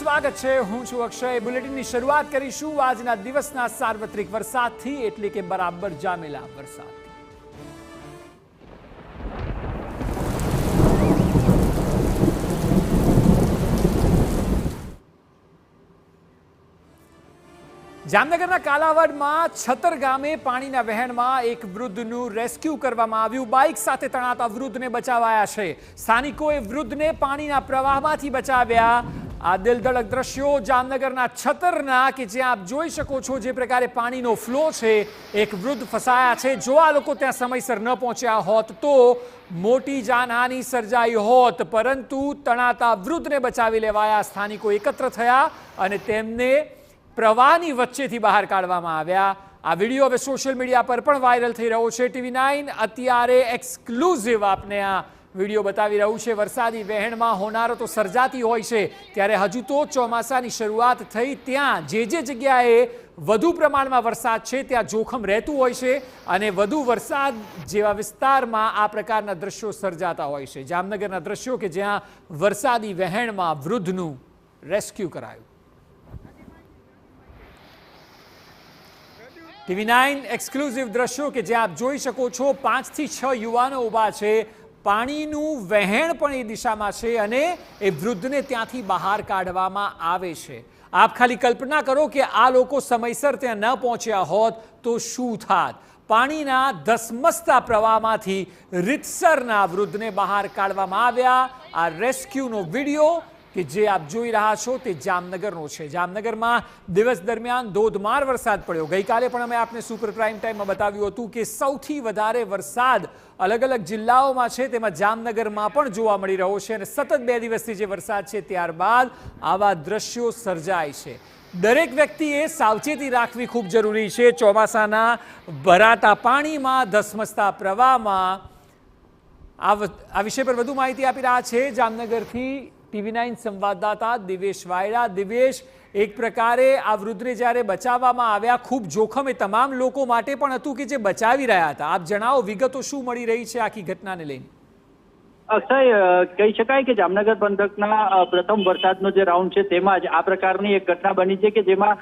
સ્વાગત છે। હું છું અક્ષય। બુલેટિનની શરૂઆત કરીશું આજના દિવસના સાર્વત્રિક વરસાદથી, એટલે કે બરાબર જામેલા વરસાદ। જામનગરના કાલાવડમાં છતર ગામે પાણીના વહેણમાં એક વૃદ્ધનું રેસ્ક્યુ કરવામાં આવ્યું। બાઇક સાથે તણાતા વૃદ્ધને બચાવાયા છે। સ્થાનિકોએ વૃદ્ધને પાણીના પ્રવાહમાંથી બચાવ્યા। આ દિલધડક દ્રશ્યો જામનગરના છતરના કે જ્યાં આપ જોઈ શકો છો જે પ્રકારે પાણીનો ફ્લો છે। એક વૃદ્ધ ફસાયા છે। જો આ લોકો ત્યાં સમયસર ન પહોંચ્યા હોત તો મોટી જાનહાનિ સર્જાઈ હોત, પરંતુ તણાતા વૃદ્ધને બચાવી લેવાયા। સ્થાનિકો એકત્ર થયા અને તેમને પ્રવાહની વચ્ચેથી બહાર કાઢવામાં આવ્યા। આ વિડીયો હવે સોશિયલ મીડિયા પર પણ વાયરલ થઈ રહ્યો છે। TV9 અત્યારે એક્સક્લુઝિવ આપને આ વિડીયો બતાવી રહ્યું છે। વરસાદી વહેણમાં હોનારો તો સર્જાતી હોય છે, ત્યારે હજુ તો ચોમાસાની શરૂઆત થઈ, ત્યાં જે જગ્યાએ વધુ પ્રમાણમાં વરસાદ છે ત્યાં જોખમ રહેતું હોય છે અને વધુ વરસાદ જેવા વિસ્તારમાં આ પ્રકારના દ્રશ્યો સર્જાતા હોય છે। જામનગરના દ્રશ્યો કે જ્યાં વરસાદી વહેણમાં વૃદ્ધનું રેસ્ક્યુ કરાયું। TV9 એક્સક્લુઝિવ દ્રશ્યો કે જે આપ જોઈ શકો છો, 5 થી 6 યુવાનો ઊભા છે। પાણીનું વહેણ પણ એ દિશામાં છે અને એ વૃદ્ધને ત્યાંથી બહાર કાઢવામાં આવે છે। આપ ખાલી કલ્પના કરો કે આ લોકો સમયસર ત્યાં ન પહોંચ્યા હોત તો શું થાત। પાણીના ધસમસતા પ્રવાહમાંથી રીતસરના વૃદ્ધને બહાર કાઢવામાં આવ્યા। આ રેસ્ક્યુનો વિડીયો કે જે આપ જોઈ રહ્યા છો તે જામનગરનો છે। જામનગરમાં દિવસ દરમિયાન ધોધમાર વરસાદ પડ્યો। ગઈકાલે પણ અમે આપને સુપર પ્રાઇમ ટાઈમમાં બતાવ્યું હતું કે સૌથી વધારે વરસાદ અલગ અલગ જિલ્લાઓમાં છે, તેમાં જામનગરમાં પણ જોવા મળી રહ્યો છે અને સતત 2 દિવસથી જે વરસાદ છે ત્યારબાદ આવા દ્રશ્યો સર્જાય છે। દરેક વ્યક્તિએ સાવચેતી રાખવી ખૂબ જરૂરી છે। ચોમાસાના ભરાતા પાણીમાં, ધસમસતા પ્રવાહમાં આ વિષય પર વધુ માહિતી આપી રહ્યા છે જામનગરથી TV9 સંવાદદાતા દિવેશ વાયડા। દિવેશ, એક પ્રકારે આ વૃદ્ધને જ્યારે બચાવવામાં આવ્યા, ખૂબ જોખમ એ તમામ લોકો માટે પણ હતું કે જે બચાવી રહ્યા હતા। આપ જણાવો, વિગતો શું મળી રહી છે આખી ઘટનાને લઈને? અક્ષય, કહી શકાય કે જામનગર પંથકના પ્રથમ વરસાદનો જે રાઉન્ડ છે તેમાં જ આ પ્રકારની એક ઘટના બની છે કે જેમાં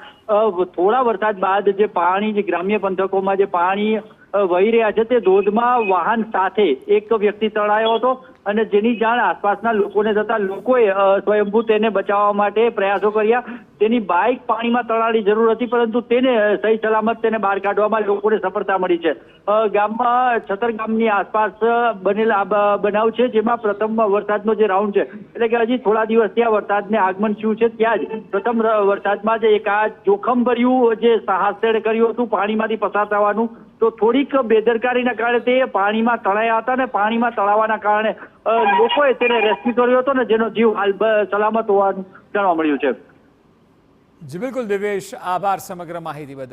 થોડા વરસાદ બાદ જે પાણી, જે ગ્રામ્ય પંથકોમાં જે પાણી વહી રહ્યા છે તે ધોધમાં વાહન સાથે એક વ્યક્તિ તણાયો હતો અને જેની જાણ આસપાસના લોકોને થતા લોકોએ સ્વયંભૂ તેને બચાવવા માટે પ્રયાસો કર્યા। તેની બાઇક પાણીમાં તણાવાની જરૂર હતી, પરંતુ તેને સહી સલામત તેને બહાર કાઢવામાં લોકોને સફળતા મળી છે। ગામમાં છતર ગામની આસપાસ બનેલા બનાવ છે જેમાં પ્રથમ વરસાદનો જે રાઉન્ડ છે, એટલે કે હજી થોડા દિવસ ત્યાં વરસાદને આગમન થયું છે ત્યાં જ પ્રથમ વરસાદમાં જ એક આ જોખમભર્યું જે સાહસ તેણે કર્યું હતું પાણીમાંથી પસાર થવાનું, તો થોડીક બેદરકારીના કારણે તે પાણીમાં તણાયા હતા અને પાણીમાં તણાવાના કારણે લોકોએ તેને રેસ્ક્યુ કર્યો હતો ને જેનો જીવ હાલ સલામત હોવાનું જાણવા મળ્યું છે। જી બિલકુલ દિવેશ, આભાર સમગ્ર માહિતી બદલ।